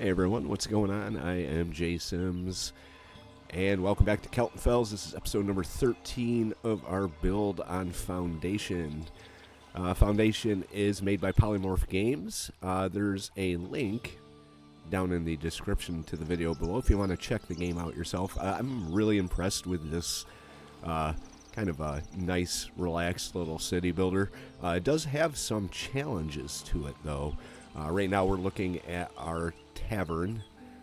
Hey everyone, what's going on? I am Jay Sims, and welcome back to Kelton Fells. This is episode number 13 of our build on Foundation. Foundation is made by Polymorph Games. There's a link down in the description to the video below if you want to check the game out yourself. I'm really impressed with this kind of a nice, relaxed little city builder. It does have some challenges to it, though. Right now we're looking at our tavern.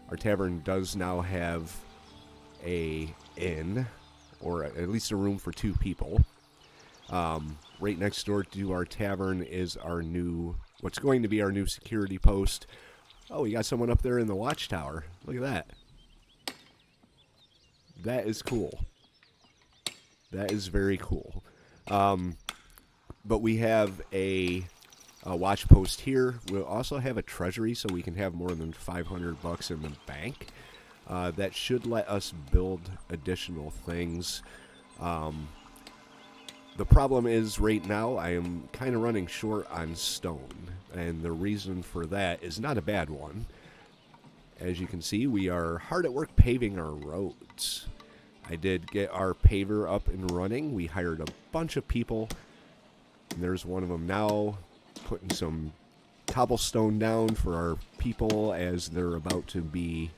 Our tavern does now have a inn, or at least a room for 2 people. Right next door to our tavern is our new, what's going to be our new security post. Oh, we got someone up there in the watchtower. Look at that. That is cool. That is very cool. But we have a watch post here. We'll also have a treasury, so we can have more than $500 in the bank. That should let us build additional things. The problem is right now I am kind of running short on stone, and the reason for that is not a bad one. As you can see, we are hard at work paving our roads. I did get our paver up and running. We hired a bunch of people, and there's one of them now, putting some cobblestone down for our people as they're about to be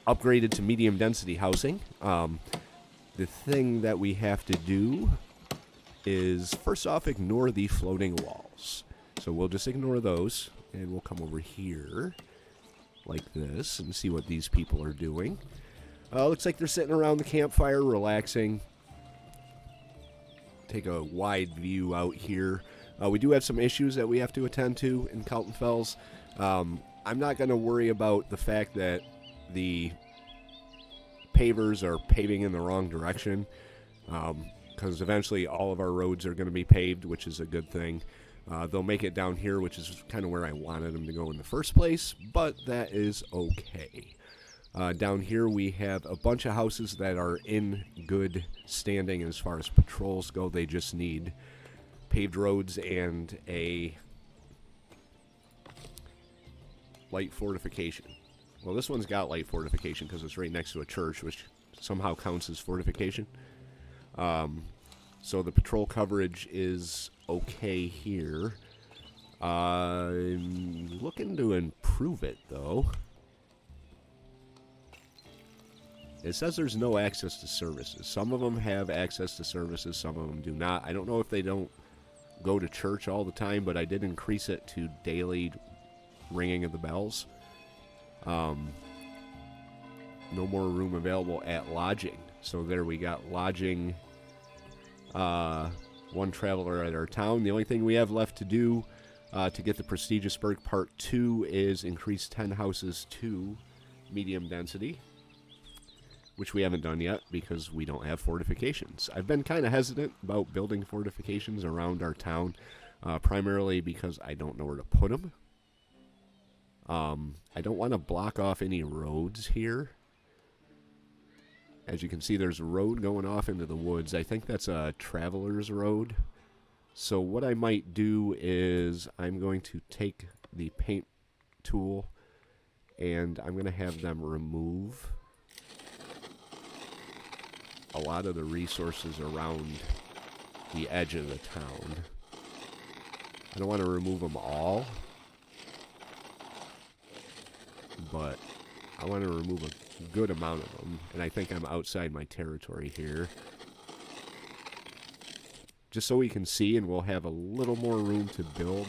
upgraded to medium density housing. The thing that we have to do is, first off, ignore the floating walls. So we'll just ignore those, and we'll come over here like this and see what these people are doing. Looks like they're sitting around the campfire relaxing. Take a wide view out here. We do have some issues that we have to attend to in Kelton Fells. I'm not going to worry about the fact that the pavers are paving in the wrong direction, because eventually all of our roads are going to be paved, which is a good thing. They'll make it down here, which is kind of where I wanted them to go in the first place, but that is okay. Down here we have a bunch of houses that are in good standing as far as patrols go. They just need paved roads and a light fortification. Well, this one's got light fortification because it's right next to a church, which somehow counts as fortification. So the patrol coverage is okay here. I'm looking to improve it, though. It says there's no access to services. Some of them have access to services, some of them do not. I don't know if they don't go to church all the time, but I did increase it to daily ringing of the bells. No more room available at lodging. So there we got lodging. 1 traveler at our town. The only thing we have left to do to get the prestigious perk part 2 is increase 10 houses to medium density, which we haven't done yet because we don't have fortifications. I've been kind of hesitant about building fortifications around our town, primarily because I don't know where to put them. I don't want to block off any roads here. As you can see, there's a road going off into the woods. I think that's a traveler's road. So what I might do is I'm going to take the paint tool and I'm going to have them remove a lot of the resources around the edge of the town. I don't want to remove them all, but I want to remove a good amount of them, and I think I'm outside my territory here. Just so we can see, and we'll have a little more room to build.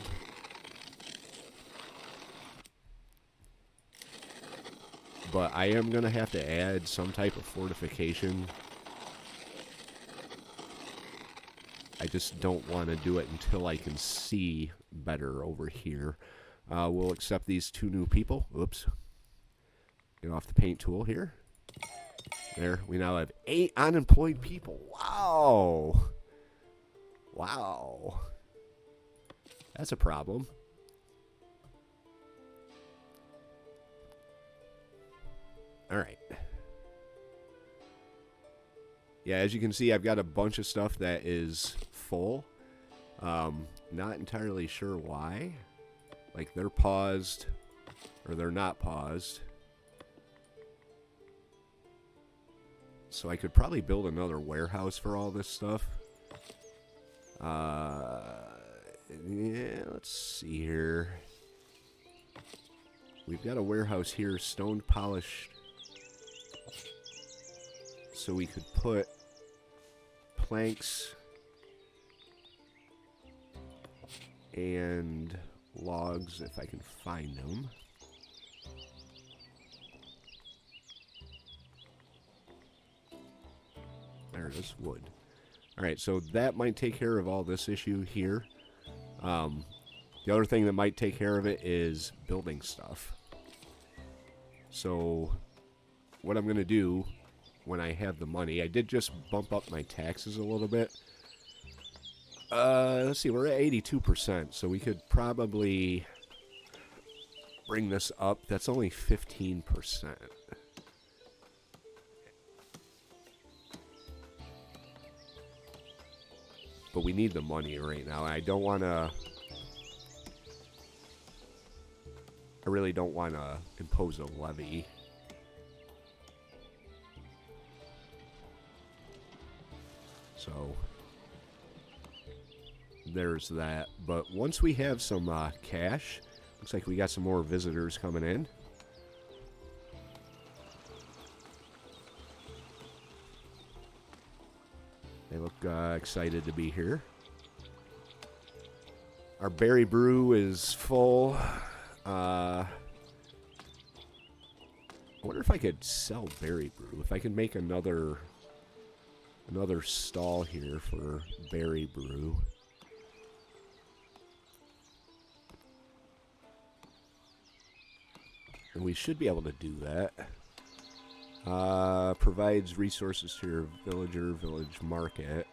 But I am going to have to add some type of fortification. I just don't want to do it until I can see better over here. We'll accept these 2 new people. Oops. Get off the paint tool here. There, we now have 8 unemployed people. Wow. Wow. That's a problem. All right. Yeah, as you can see, I've got a bunch of stuff that is full. Not entirely sure why. Like they're paused, or they're not paused. So I could probably build another warehouse for all this stuff. Yeah, let's see here. We've got a warehouse here, stone polished. So we could put planks and logs if I can find them. There it is, wood. Alright, so that might take care of all this issue here. The other thing that might take care of it is building stuff. So what I'm going to do when I have the money, I did just bump up my taxes a little bit. Let's see, we're at 82%, so we could probably bring this up. That's only 15%. But we need the money right now. I don't want to... I really don't want to impose a levy. So there's that. But once we have some cash, looks like we got some more visitors coming in. They look excited to be here. Our berry brew is full. I wonder if I could sell berry brew. If I can make another stall here for berry brew. And we should be able to do that. Provides resources to your village market.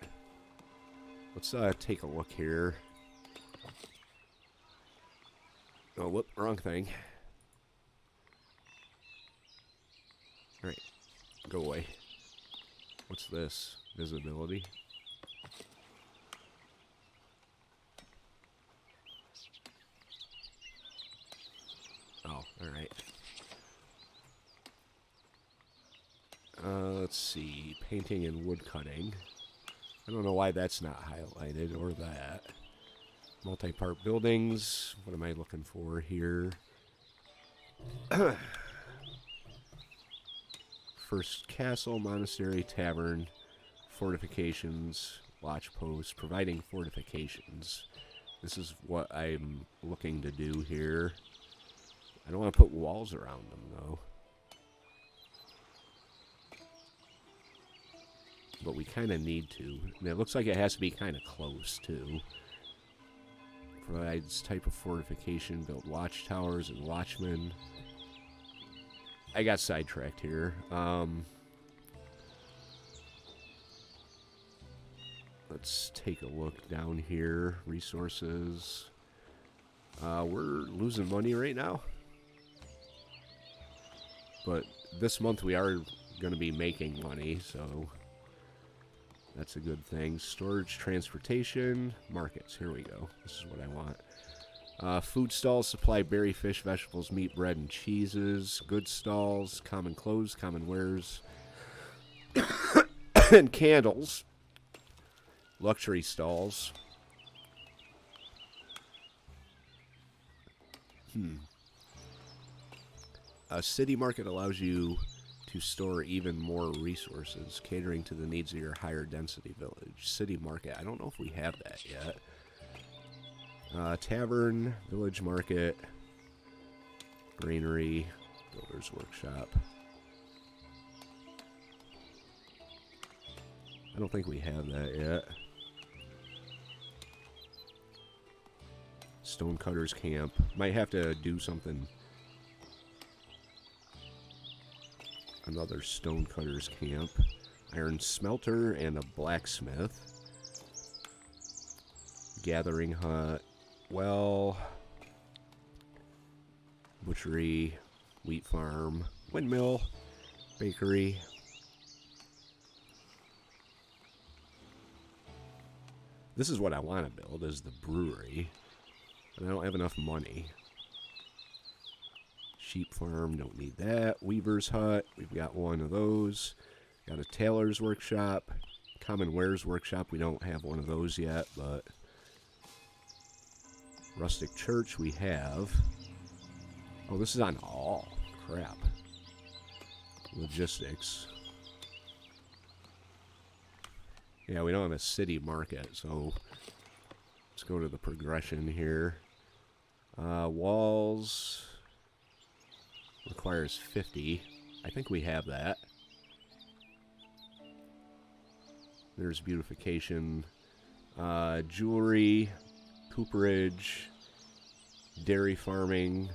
Let's take a look here. Oh, whoop, wrong thing. Alright, go away. What's this? Visibility? Oh, alright. Let's see. Painting and wood cutting. I don't know why that's not highlighted, or that. Multi-part buildings. What am I looking for here? First castle, monastery, tavern, fortifications, watch post, providing fortifications. This is what I'm looking to do here. I don't want to put walls around them, though. But we kind of need to. And it looks like it has to be kind of close, too. Provides type of fortification, build watchtowers and watchmen. I got sidetracked here. Let's take a look down here. Resources. We're losing money right now. But this month we are going to be making money, so that's a good thing. Storage, transportation, markets. Here we go. This is what I want. Food stalls supply berry, fish, vegetables, meat, bread, and cheeses. Goods stalls, common clothes, common wares, and candles. Luxury stalls. A city market allows you to store even more resources, catering to the needs of your higher density village. City market. I don't know if we have that yet. Tavern, village market, granary, builder's workshop. I don't think we have that yet. Stonecutter's camp. Might have to do something. Another stonecutter's camp. Iron smelter and a blacksmith. Gathering hut. Well. Butchery. Wheat farm. Windmill. Bakery. This is what I want to build, is the brewery. And I don't have enough money. Sheep farm, don't need that. Weaver's hut, we've got one of those. Got a tailor's workshop. Common wares workshop, we don't have one of those yet, but... Rustic church we have. Oh, this is on... Oh, crap. Logistics. Yeah, we don't have a city market, so... Let's go to the progression here. Walls... Requires 50. I think we have that. There's beautification. Jewelry, cooperage, dairy farming.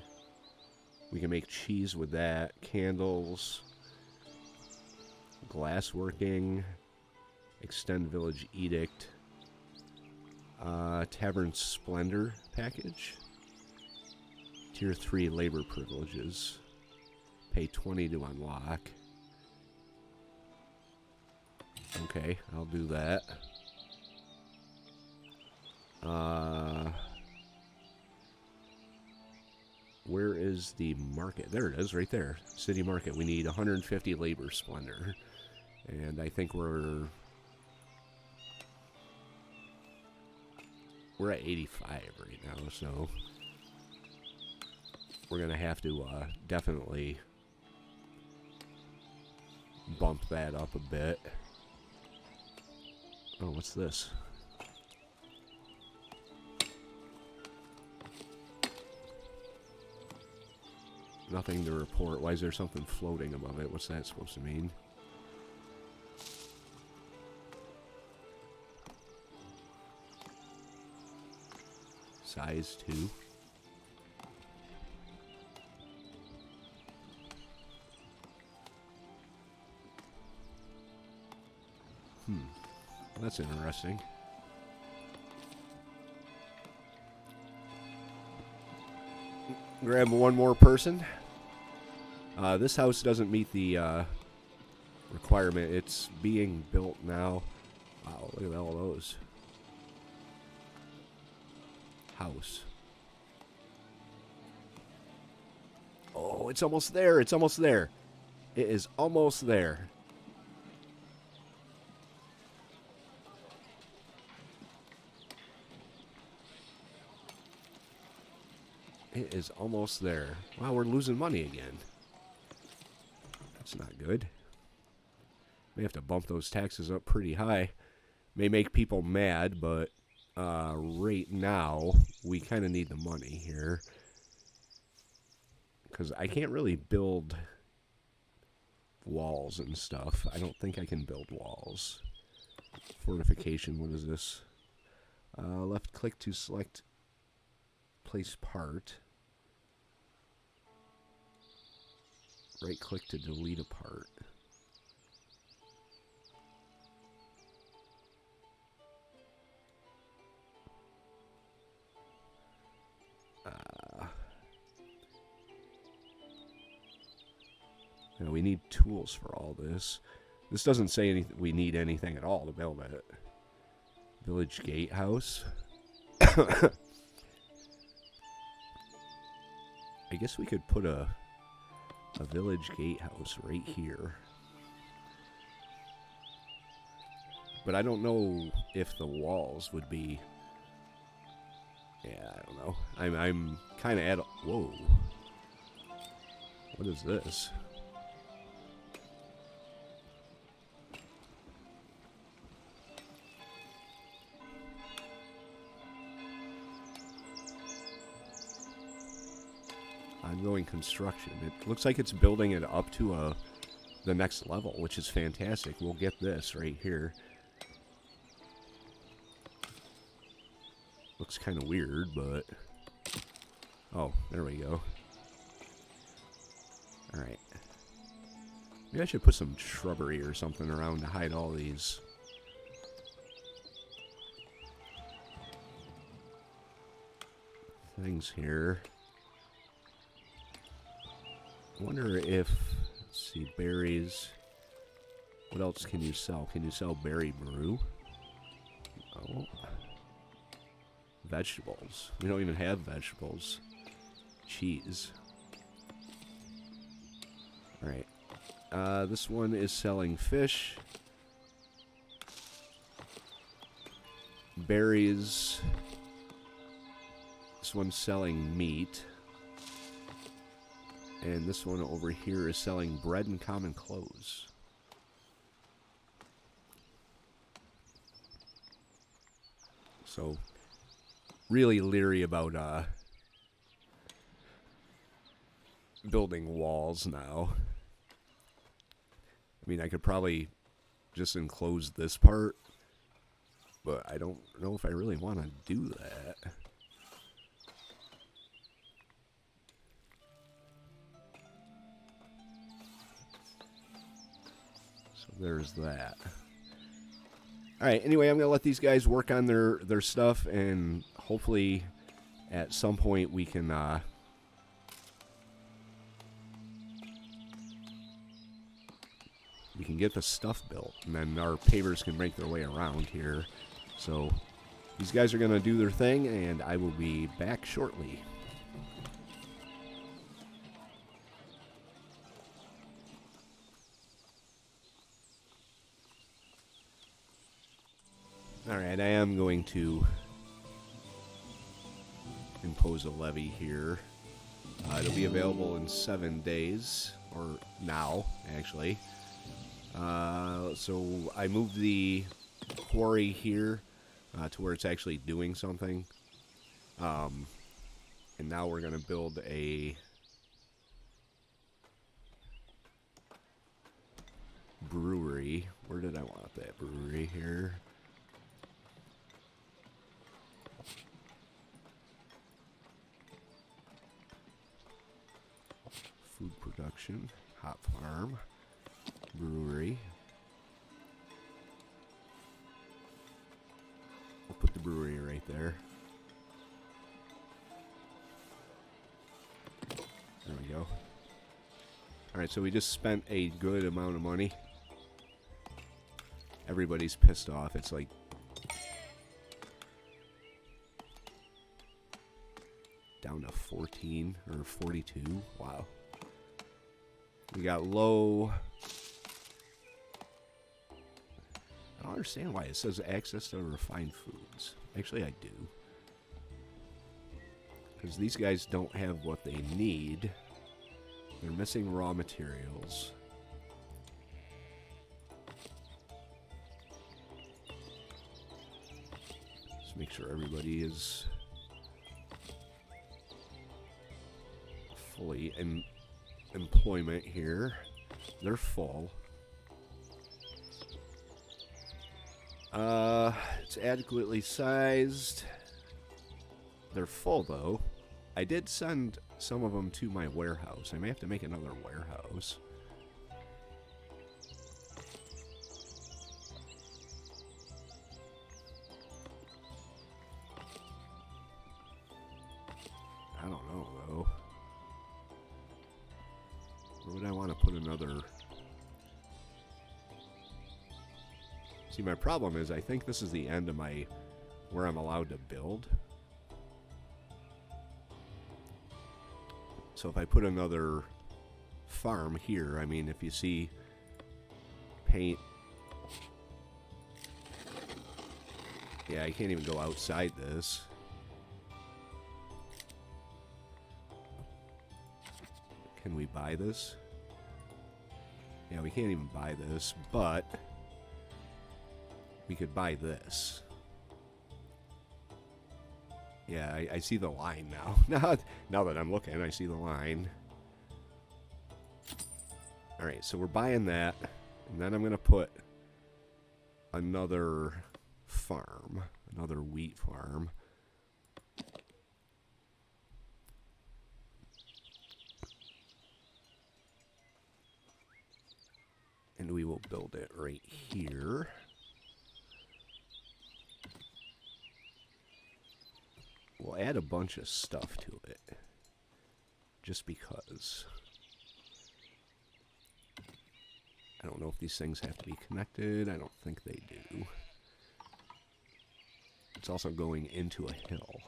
We can make cheese with that. Candles. Glassworking. Extend village edict. Tavern splendor package. Tier 3 labor privileges. Pay 20 to unlock. Okay, I'll do that. Where is the market? There it is, right there. City market. We need 150 labor splendor. And I think we're at 85 right now, so we're going to have to definitely bump that up a bit. Oh, what's this? Nothing to report. Why is there something floating above it? What's that supposed to mean? Size 2. That's interesting. Grab one more person. This house doesn't meet the requirement. It's being built now. Wow, look at all those. House. Oh, it's almost there. It's almost there. It is almost there. It is almost there. Wow, we're losing money again. That's not good. May have to bump those taxes up pretty high. May make people mad, but right now, we kind of need the money here. Because I can't really build walls and stuff. I don't think I can build walls. Fortification, what is this? Left click to select place part. Right click to delete a part. You know, we need tools for all this. This doesn't say anything. We need anything at all to build it. Village gatehouse. I guess we could put a village gatehouse right here. But I don't know if the walls would be... Yeah, I don't know. I'm kind of at... Whoa. What is this? Ongoing construction. It looks like it's building it up to the next level, which is fantastic. We'll get this right here. Looks kind of weird, but... Oh, there we go. Alright. Maybe I should put some shrubbery or something around to hide all these. Things here. I wonder if, let's see, berries. What else can you sell? Can you sell berry brew? Oh. Vegetables. We don't even have vegetables. Cheese. This one is selling fish, berries. This one's selling meat. And this one over here is selling bread and common clothes. So, really leery about building walls now. I mean, I could probably just enclose this part, but I don't know if I really want to do that. So there's that. Alright, anyway, I'm going to let these guys work on their stuff, and hopefully at some point we can get the stuff built, and then our pavers can make their way around here. So these guys are going to do their thing, and I will be back shortly. Alright, I am going to impose a levy here. It'll be available in 7 days, or now, actually. So I moved the quarry here to where it's actually doing something. And now we're going to build a brewery. Where did I want that brewery here? Food production, hop farm, brewery. We'll put the brewery right there. There we go. Alright, so we just spent a good amount of money. Everybody's pissed off. It's like down to 14 or 42. Wow. We got low. I don't understand why it says access to refined foods. Actually, I do. Because these guys don't have what they need. They're missing raw materials. Let's make sure everybody is fully in employment here. They're full. It's adequately sized. They're full though. I did send some of them to my warehouse. I may have to make another warehouse. I don't know though. Where would I want to put another? See, my problem is I think this is the end of my where I'm allowed to build. So if I put another farm here, I mean, if you see paint, yeah, I can't even go outside this. Can we buy this? Yeah, we can't even buy this, but we could buy this. Yeah, I see the line now. Now that I'm looking, I see the line. Alright, so we're buying that. And then I'm going to put another farm. Another wheat farm. And we will build it right here. We'll add a bunch of stuff to it. Just because. I don't know if these things have to be connected. I don't think they do. It's also going into a hill.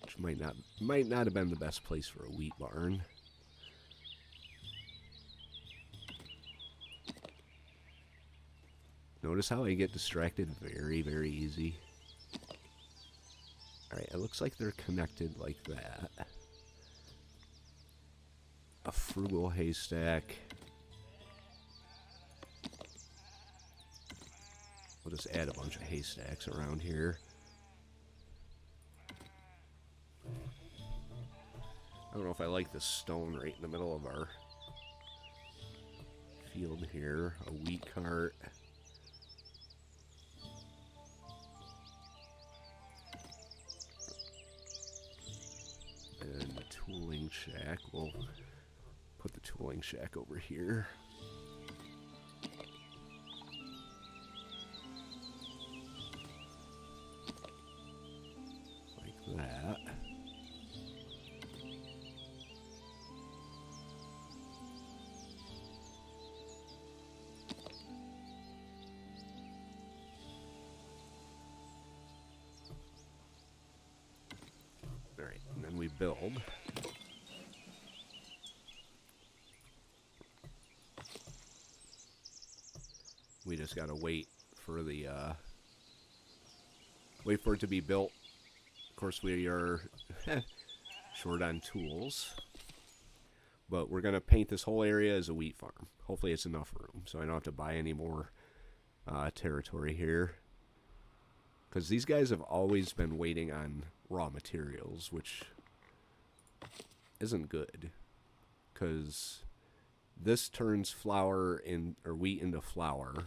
Which Might not have been the best place for a wheat barn. Notice how I get distracted very, very easy. Alright, it looks like they're connected like that. A frugal haystack. We'll just add a bunch of haystacks around here. I don't know if I like this stone right in the middle of our field here. A wheat cart. And the tooling shack. We'll put the tooling shack over here. Like that. Alright, and then we build. We just gotta wait for the wait for it to be built. Of course, we are short on tools, but we're gonna paint this whole area as a wheat farm. Hopefully, it's enough room, so I don't have to buy any more territory here. Because these guys have always been waiting on raw materials, which isn't good. Because this turns flour in, or wheat into flour.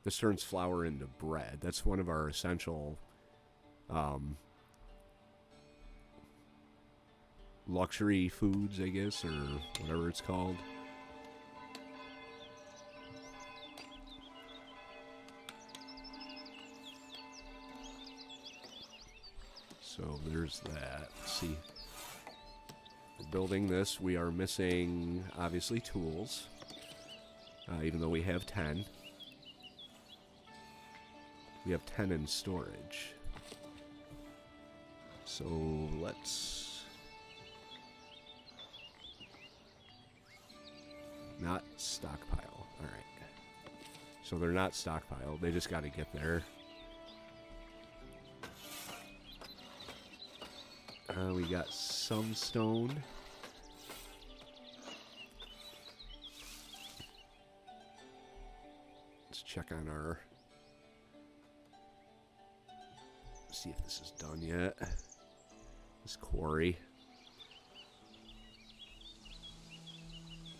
This turns flour into bread. That's one of our essential luxury foods, I guess, or whatever it's called. So there's that. Let's see. We're building this. We are missing, obviously, tools. Even though we have 10. We have 10 in storage. So let's not stockpile. Alright. So they're not stockpiled. They just got to get there. We got some stone. Let's check on our... see if this is done yet. This quarry.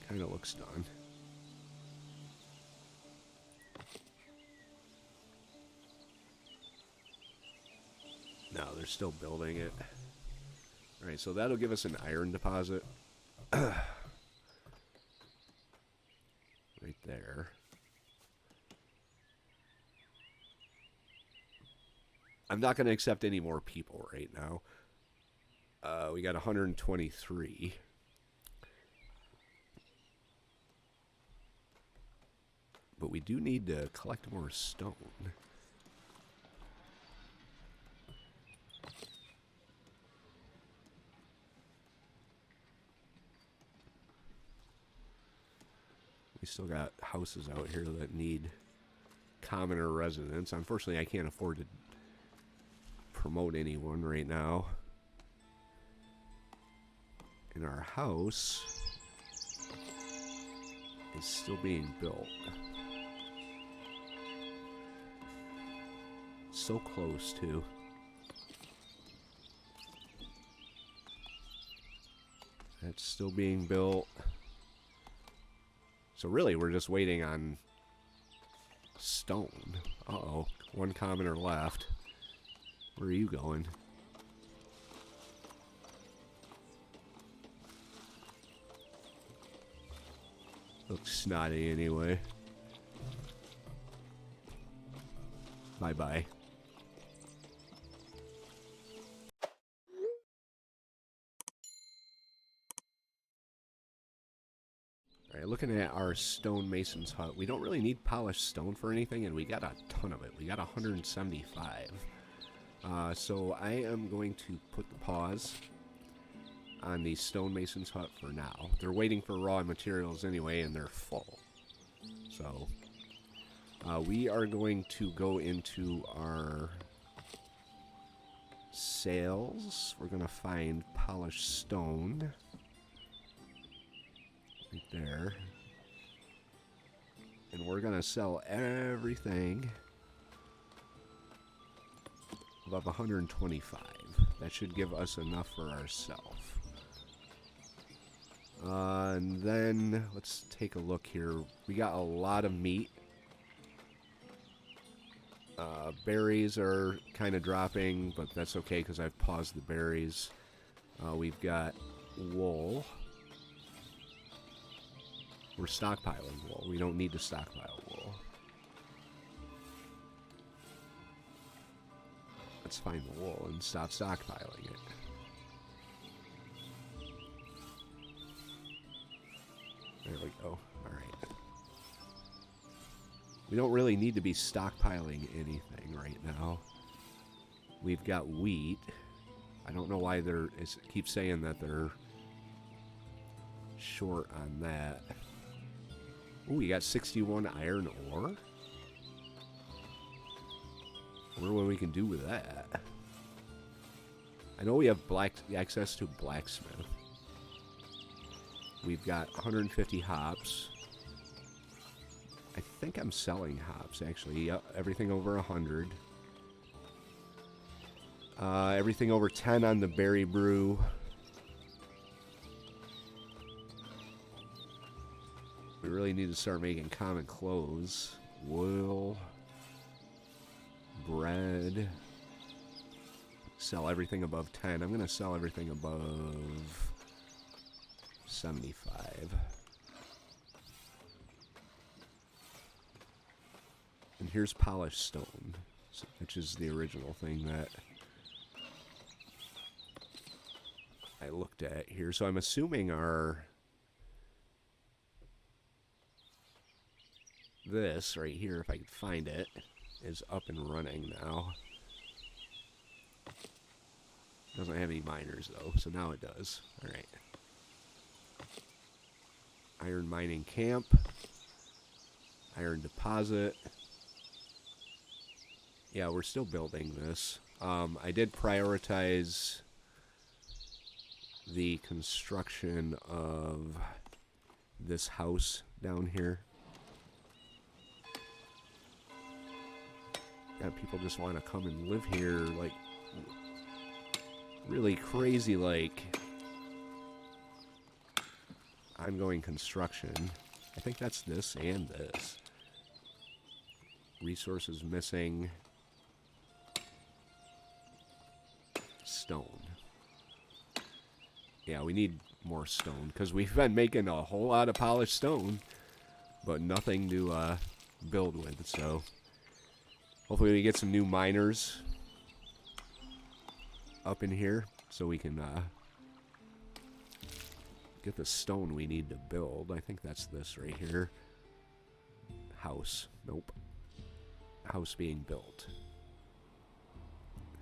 Kind of looks done. No, they're still building it. Alright, so that'll give us an iron deposit. Right there. I'm not going to accept any more people right now. We got 123. But we do need to collect more stone. We still got houses out here that need commoner residents. Unfortunately, I can't afford to promote anyone right now. And our house is still being built. So close, too. That's still being built. So really, we're just waiting on stone. Uh-oh. One commoner left. Where are you going? Looks snotty anyway. Bye-bye. Alright, looking at our stonemason's hut, we don't really need polished stone for anything, and we got a ton of it. We got 175. So I am going to put the pause on the stonemason's hut for now. They're waiting for raw materials anyway, and they're full. So we are going to go into our sales. We're going to find polished stone right there. And we're going to sell everything above 125. That should give us enough for ourselves. And then let's take a look here. We got a lot of meat. Berries are kind of dropping, but that's okay because I've paused the berries. We've got wool. We're stockpiling wool. We don't need to stockpile wool. Let's find the wool and stop stockpiling it. There we go. Alright. We don't really need to be stockpiling anything right now. We've got wheat. I don't know why it keeps saying that they're short on that. Ooh, we got 61 iron ore. I wonder what we can do with that. I know we have access to blacksmith. We've got 150 hops. I think I'm selling hops, actually. Yep, everything over 100. Everything over 10 on the berry brew. We really need to start making common clothes. Wool. Bread. Sell everything above 10. I'm going to sell everything above 75. And here's polished stone, which is the original thing that I looked at here. So I'm assuming this right here, if I can find it, is up and running now. Doesn't have any miners though, so now it does. Alright. Iron mining camp. Iron deposit. Yeah, we're still building this. I did prioritize the construction of this house down here. Yeah, people just want to come and live here, like, really crazy, like, ongoing construction. I think that's this and this. Resources missing. Stone. Yeah, we need more stone, because we've been making a whole lot of polished stone, but nothing to build with, so hopefully we get some new miners up in here so we can get the stone we need to build. I think that's this right here. House. Nope. House being built.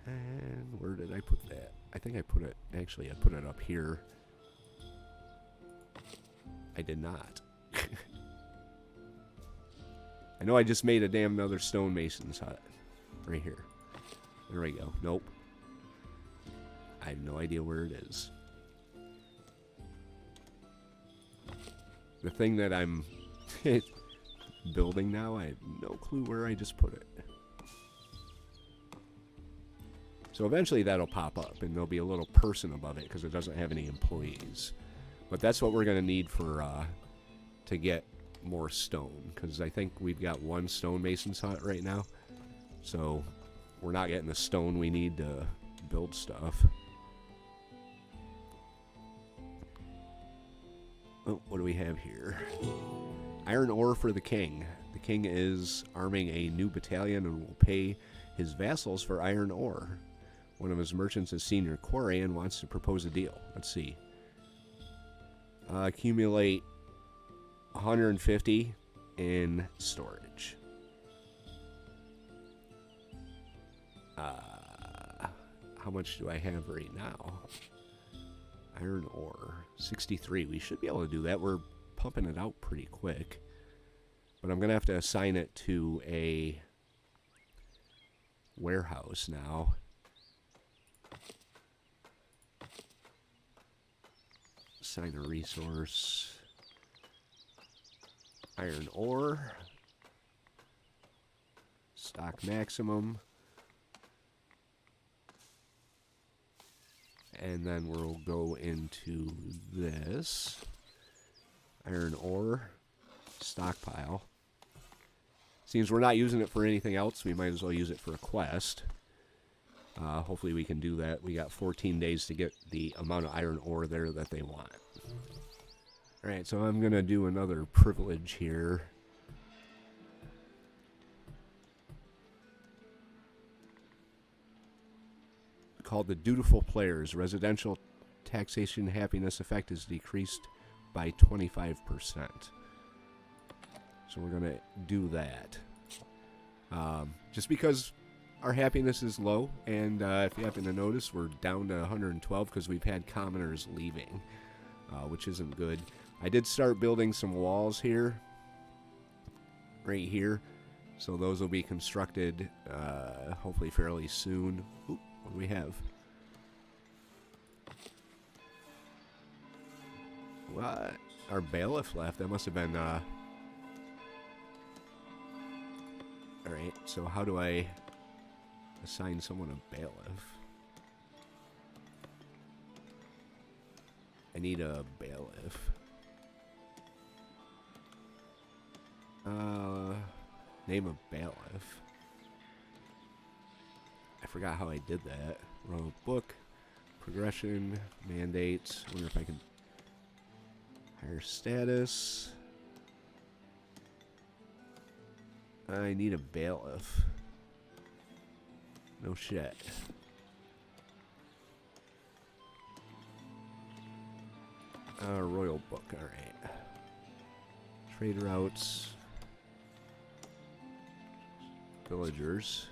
And where did I put that? I think I put it, actually I put it up here. I did not. I know I just made a damn another stonemason's hut. Right here. There we go. Nope. I have no idea where it is. The thing that I'm building now, I have no clue where I just put it. So eventually that'll pop up and there'll be a little person above it because it doesn't have any employees. But that's what we're going to need for to get more stone, because I think we've got one stonemason's hut right now. So we're not getting the stone we need to build stuff. Oh, what do we have here? Iron ore for the king. The king is arming a new battalion and will pay his vassals for iron ore. One of his merchants has seen your quarry and wants to propose a deal. Let's see. Accumulate 150 in storage. how much do I have right now? Iron ore, 63. We should be able to do that. We're pumping it out pretty quick. But I'm going to have to assign it to a warehouse now. Assign a resource. Iron ore. Stock maximum. And then we'll go into this. Iron ore. Stockpile. Seems we're not using it for anything else. We might as well use it for a quest. Hopefully we can do that. We got 14 days to get the amount of iron ore there that they want. Alright, so I'm going to do another privilege here. Called the Dutiful Players. Residential taxation happiness effect is decreased by 25%. So we're going to do that. Just because our happiness is low, and if you happen to notice, we're down to 112 because we've had commoners leaving, which isn't good. I did start building some walls here, right here, so those will be constructed hopefully fairly soon. Oop, what do we have? What? Our bailiff left. That must have been... Alright, so how do I assign someone a bailiff? I need a bailiff. Name a bailiff. I forgot how I did that. Row book, progression, mandates. I wonder if I can higher status. I need a bailiff. No shit. Royal book, alright. Trade routes. Villagers.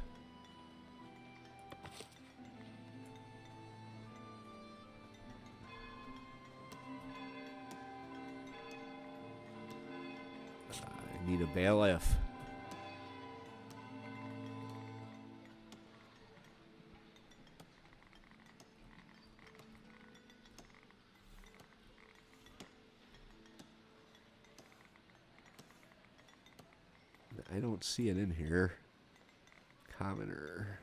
I need a bailiff. I don't see it in here. Commoner.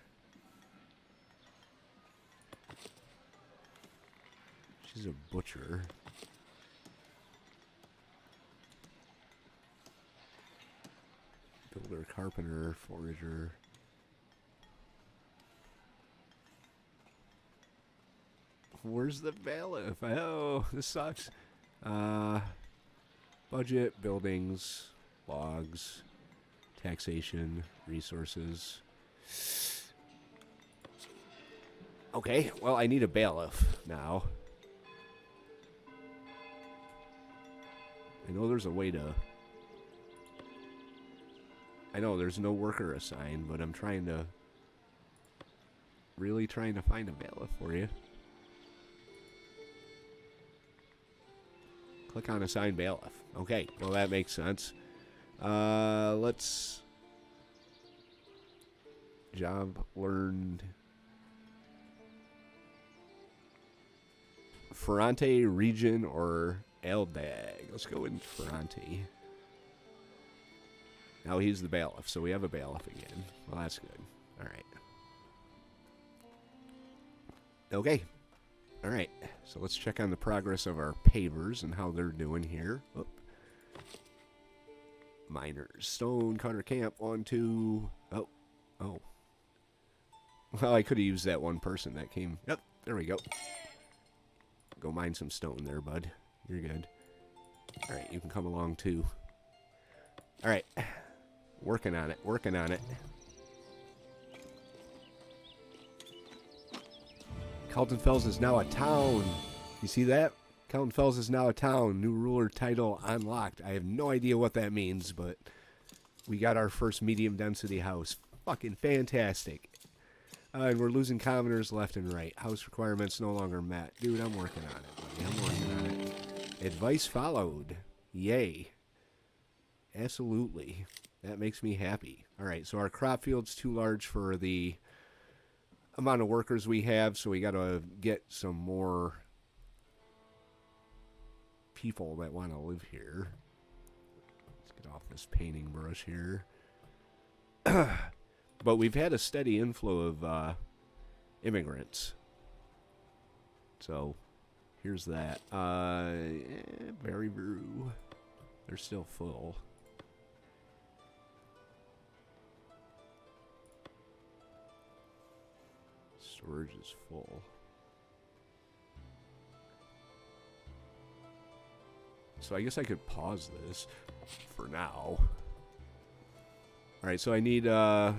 She's a butcher. Builder, carpenter, forager. Where's the bailiff? Oh, this sucks. Budget, buildings, logs. Taxation, resources. Okay, well, I need a bailiff now. I know there's a way to... I know there's no worker assigned, but I'm trying to... Really trying to find a bailiff for you. Click on assign bailiff. Okay, well, that makes sense. Let's job learned Ferrante region or Eldag. Let's go in Ferrante. Now he's the bailiff, so we have a bailiff again. Well, that's good. All right. Okay. All right. So let's check on the progress of our pavers and how they're doing here. Oop. Miners. Stone cutter camp. 1, 2. Oh. Oh. Well, I could have used that one person that came. Yep. There we go. Go mine some stone there, bud. You're good. Alright, you can come along too. Alright. Working on it. Working on it. Calton Fells is now a town. You see that? Calton Fells is now a town. New ruler title unlocked. I have no idea what that means, but we got our first medium density house. Fucking fantastic. And we're losing commoners left and right. House requirements no longer met. Dude, I'm working on it, buddy. I'm working on it. Advice followed. Yay. Absolutely. That makes me happy. All right, so our crop field's too large for the amount of workers we have, so we got to get some more people that want to live here. Let's get off this painting brush here. But we've had a steady inflow of immigrants. So here's that. Berry Brew. They're still full. Storage is full. So I guess I could pause this for now. Alright, so I need, there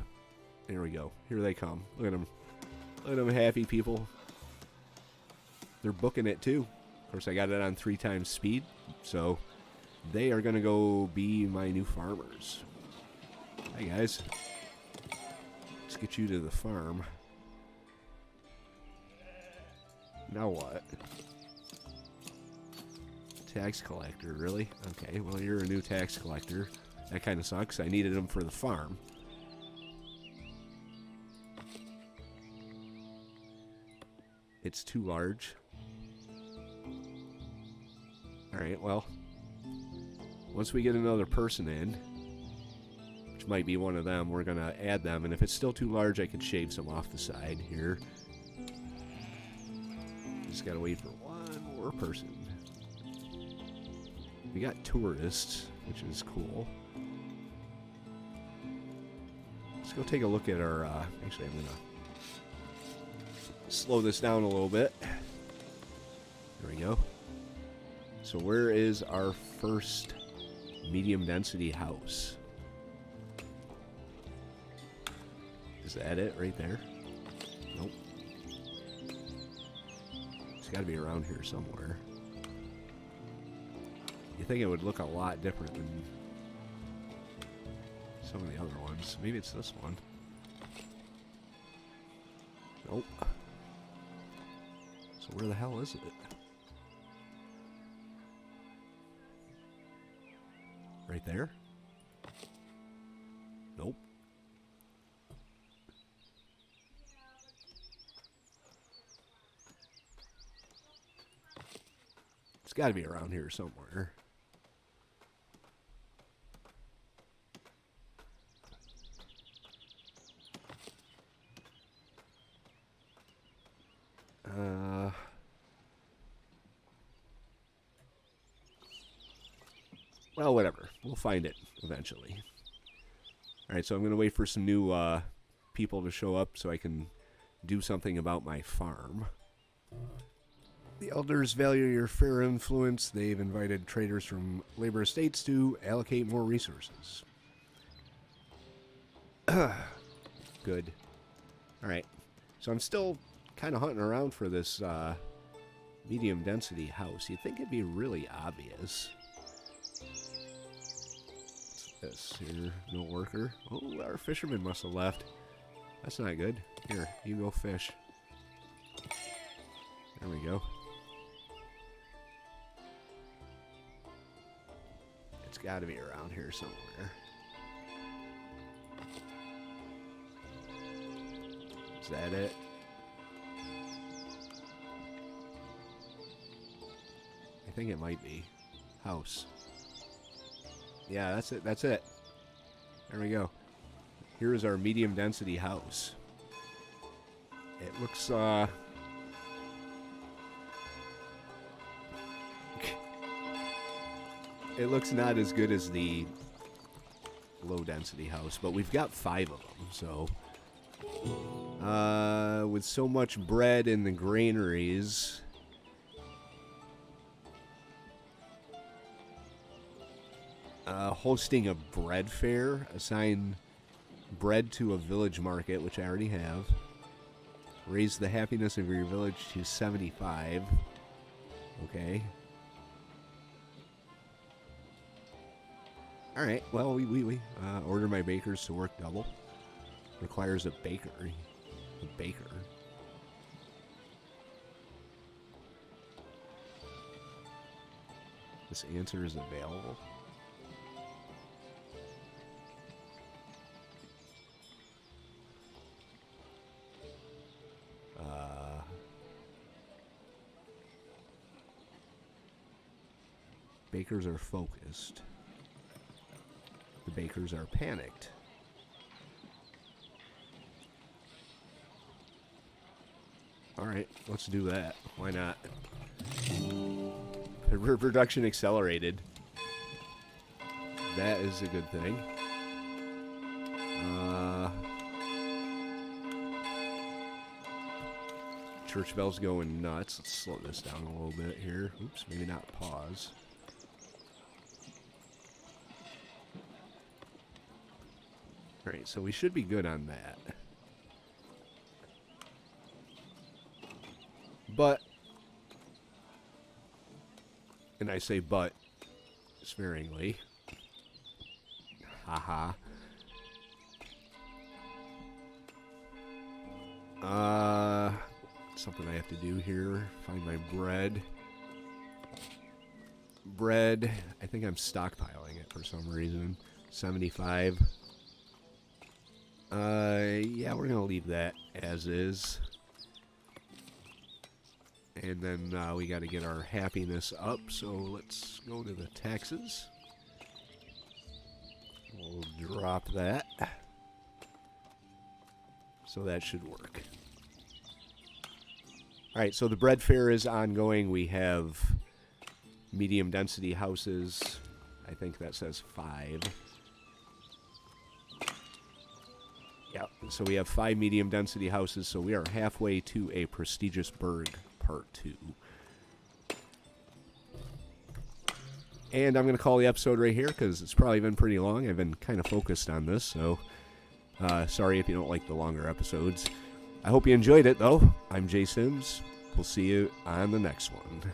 we go. Here they come. Look at them. Look at them happy people. They're booking it too. Of course, I got it on 3 times speed. So they are going to go be my new farmers. Hi, guys. Let's get you to the farm. Now what? Tax collector, really? Okay, well, you're a new tax collector. That kind of sucks. I needed them for the farm. It's too large. Alright, well. Once we get another person in, which might be one of them, we're going to add them. And if it's still too large, I could shave some off the side here. Just got to wait for one more person. We got tourists, which is cool. Let's go take a look at our... actually, I'm going to slow this down a little bit. There we go. So where is our first medium density house? Is that it right there? Nope. It's got to be around here somewhere. You think it would look a lot different than some of the other ones. Maybe it's this one. Nope. So where the hell is it? Right there? Nope. It's got to be around here somewhere. Well, whatever. We'll find it eventually. Alright, so I'm going to wait for some new people to show up so I can do something about my farm. The elders value your fair influence. They've invited traders from labor estates to allocate more resources. Good. Alright, so I'm still kind of hunting around for this medium density house. You'd think it'd be really obvious. What's this here? No worker. Oh, our fisherman must have left. That's not good. Here, you go fish. There we go. It's got to be around here somewhere. Is that it? I think it might be. House. Yeah, that's it. That's it. There we go. Here is our medium density house. It looks, it looks not as good as the low density house, but we've got 5 of them, so... with so much bread in the granaries... hosting a bread fair, assign bread to a village market, which I already have. Raise the happiness of your village to 75. Okay. Alright, well, we order my bakers to work double. Requires a bakery. A baker. This answer is available. Bakers are focused. The bakers are panicked. Alright, let's do that. Why not? Production accelerated. That is a good thing. Church bell's going nuts. Let's slow this down a little bit here. Oops, maybe not pause. Alright, so we should be good on that. But, and I say but sparingly. Haha. Something I have to do here. Find my bread. Bread. I think I'm stockpiling it for some reason. 75. Yeah, we're gonna leave that as is. And then we got to get our happiness up, so let's go to the taxes. We'll drop that. So that should work. Alright, so the bread fair is ongoing. We have medium density houses. I think that says 5. Yeah, so we have 5 medium density houses, so we are halfway to a prestigious burg part 2. And I'm going to call the episode right here because it's probably been pretty long. I've been kind of focused on this, so sorry if you don't like the longer episodes. I hope you enjoyed it, though. I'm Jay Sims. We'll see you on the next one.